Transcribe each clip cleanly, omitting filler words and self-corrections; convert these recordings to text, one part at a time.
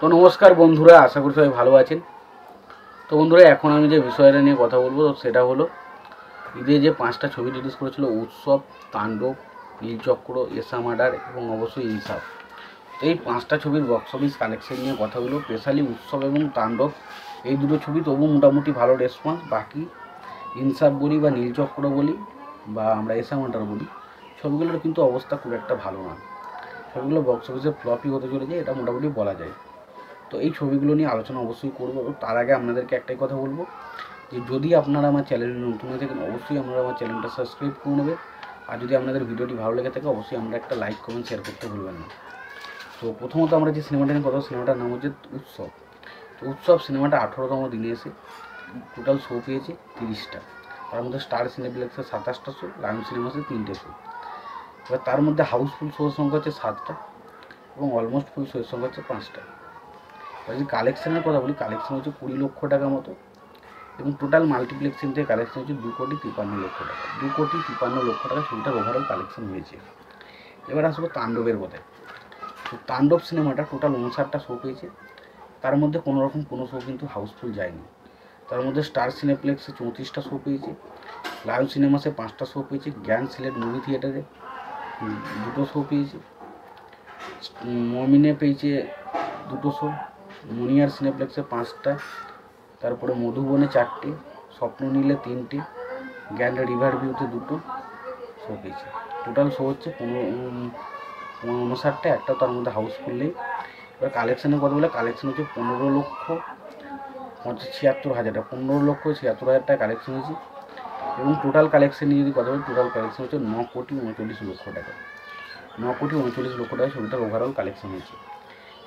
তো নমস্কার বন্ধুরা, আশা করি সবাই ভালো আছেন। তো বন্ধুরা, এখন আমি যে বিষয়টা নিয়ে কথা বলবো সেটা হলো ঈদে যে 5টা ছবি রিলিজ করেছিল, উৎসব, তাণ্ডব, নীলচক্র, এসা মার্ডার এবং অবশ্যই ইনসাফ। এই 5টা ছবির বক্স অফিস কালেকশন নিয়ে কথা হলো। স্পেশালি উৎসব এবং তাণ্ডব এই দুটো ছবি তবু মোটামুটি ভালো রেসপন্স। বাকি ইনসাফ বলি বা নীলচক্র বলি বা আমরা এসা মার্ডার বলি, ছবিগুলোর কিন্তু অবস্থা খুব একটা ভালো না। ছবিগুলো বক্স অফিসে ফ্লপই হতে চলেছে, এটা মোটামুটি বলা যায়। তো এই ছবিগুলো নিয়ে আলোচনা অবশ্যই করবো। তার আগে আপনাদেরকে একটাই কথা বলবো যে যদি আপনারা আমার চ্যানেলে নতুন হয়ে থাকেন অবশ্যই আপনারা আমার চ্যানেলটা সাবস্ক্রাইব করে নেবেন। আর যদি আপনাদের ভিডিওটি ভালো লেগে থাকে অবশ্যই আমরা একটা লাইক কমেন্ট শেয়ার করতে ভুলবেন না। তো প্রথমত আমরা যে সিনেমাটা নিয়ে কথা, সিনেমাটার নাম হচ্ছে উৎসব। তো উৎসব সিনেমাটা 18তম দিনে এসে টোটাল শো পেয়েছে 30টা। তার মধ্যে স্টার সিনেপ্লেক্সের 27টা শো, লায়ন সিনেমাসে 3টে শো। এবার তার মধ্যে হাউসফুল শোর সংখ্যা হচ্ছে 7টা এবং অলমোস্ট ফুল শোয়ের সংখ্যা হচ্ছে 5টা। যদি কালেকশানের কথা বলি, কালেকশন হচ্ছে 20 লক্ষ টাকা মতো এবং টোটাল মাল্টিপ্লেক্সিং থেকে কালেকশন হচ্ছে 2,53,00,000 টাকা। 2,53,00,000 টাকা ছবিটার ওভারঅল কালেকশন হয়েছে। এবার আসবো তাণ্ডবের কথায়। তো তাণ্ডব সিনেমাটা টোটাল 59টা শো পেয়েছে। তার মধ্যে কোনোরকম কোনো শো কিন্তু হাউসফুল যায়নি। তার মধ্যে স্টার সিনেপ্লেক্সে 34টা শো পেয়েছে, লায়ন সিনেমাসে 5টা শো পেয়েছে, জ্ঞান সিলেট মুভি থিয়েটারে 2টো শো পেয়েছে, মমিনে পেয়েছে 2টো শো, মনিয়ার সিনেপ্লেক্সে 5টা, তারপরে মধুবনে 4টে, স্বপ্ন নীলে 3টে, জ্ঞান রিভার ভিউতে 2টো শো পেয়েছে। টোটাল শো হচ্ছে 59টা, একটা তার মধ্যে হাউসফুল নেই। এবার কালেকশানের কথা বলে, কালেকশন হচ্ছে 15,76,000 টাকা। 15,76,000 টাকা কালেকশন হয়েছে এবং টোটাল কালেকশন নিয়ে যদি কথা বলি, টোটাল কালেকশন হচ্ছে 9,39,00,000 টাকা। 9,39,00,000 টাকা ছবিটার ওভারঅল কালেকশন হয়েছে।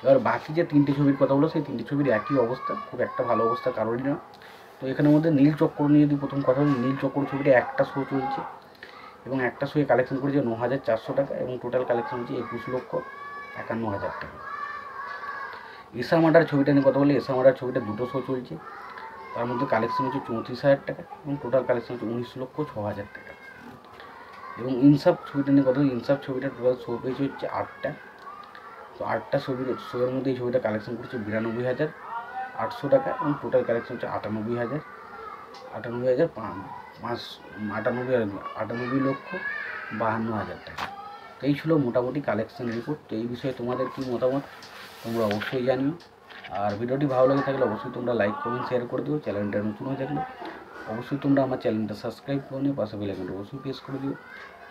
এবার বাকি যে 3টে ছবির কথা বলো, সেই 3টে ছবির একই অবস্থা, খুব একটা ভালো অবস্থা কারোরই না। তো এখানের মধ্যে নীলচক্র নিয়ে যদি প্রথম কথা বলি, নীলচক্র ছবিটা একটা শো চলছে এবং একটা শোয়ে কালেকশন করেছে 9,400 টাকা এবং টোটাল কালেকশন হচ্ছে 21,51,000 টাকা। এসা মার্ডার ছবিটা নিয়ে কথা বলি, এসা মার্ডার ছবিটা 2টো শো চলছে, তার মধ্যে কালেকশন হচ্ছে 34,000 টাকা এবং টোটাল কালেকশন হচ্ছে 19,06,000 টাকা। এবং ইনসাফ ছবিটা নিয়ে কথা বলি, ইনসাফ ছবিটা টোটাল শো পেয়েছে হচ্ছে 8টা। তো 8টা শোয়ের মধ্যে এই ছবিটা কালেকশন করছে 92,800 টাকা এবং টোটাল কালেকশন হচ্ছে 98,52,000 টাকা। তো এই ছিল মোটামুটি কালেকশন রিপোর্ট। তো এই বিষয়ে তোমাদের কী মতামত তোমরা অবশ্যই জানিও। আর ভিডিওটি ভালো লেগে থাকলে অবশ্যই তোমরা লাইক কমেন্ট শেয়ার করে দিও। চ্যানেলটা নতুন হয়ে থাকলে অবশ্যই তোমরা আমার চ্যানেলটা সাবস্ক্রাইব করে নিও, পাশে বেল আইকনটা অবশ্যই প্রেস করে দিও।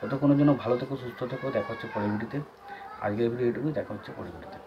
ততক্ষণের জন্য ভালো থেকো, সুস্থ থেকো। দেখা হচ্ছে পরের ভিডিওতে। আজকের ভিডিও এটুকুই, দেখা হচ্ছে পরের ভিডিওতে।